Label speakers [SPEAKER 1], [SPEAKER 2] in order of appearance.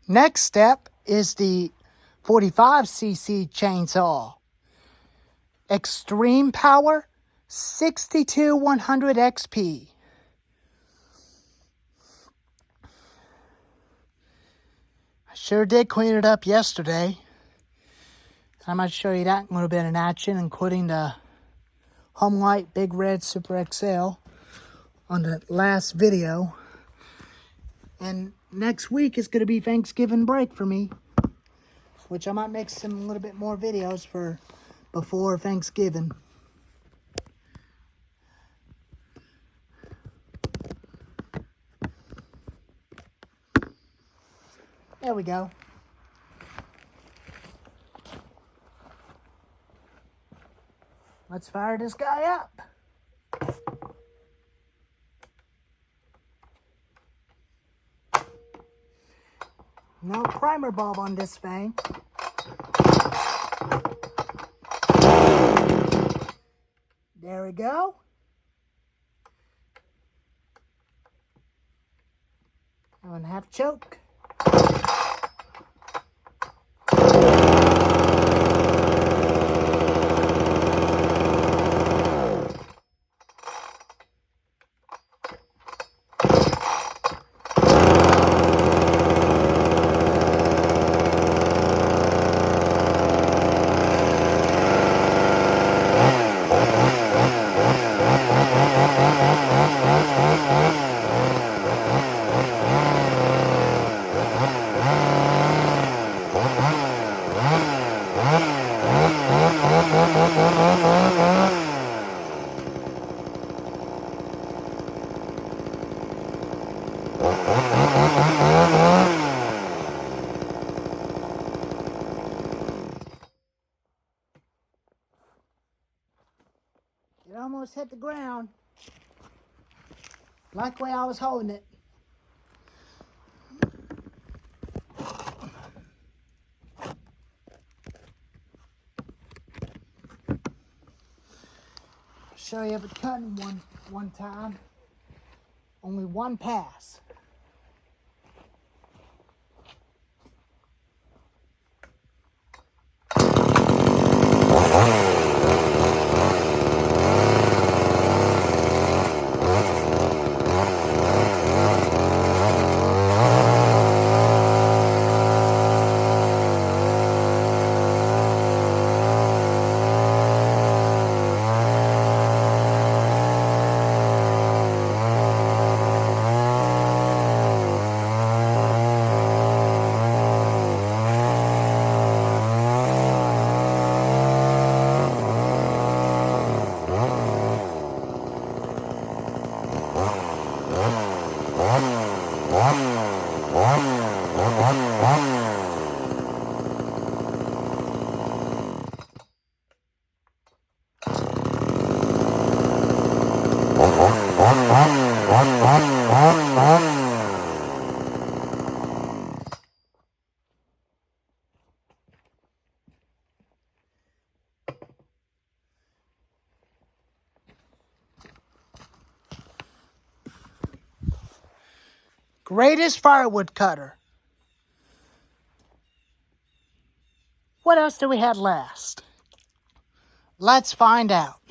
[SPEAKER 1] Next step is the 45cc chainsaw. Extreme power 62100 XP. I sure did clean it up yesterday. I'm going to show you that in a little bit in action, including the homelite Big Red Super XL on the last video. And next week is going to be Thanksgiving break for me, which I might make some little bit more videos for before Thanksgiving. There we go. Let's fire this guy up. No primer bulb on this thing. There we go. 1.5 choke. It almost hit the ground. Like the way I was holding it. Show you it cutting one time. Only one pass. Greatest firewood cutter. What else do we have last? Let's find out.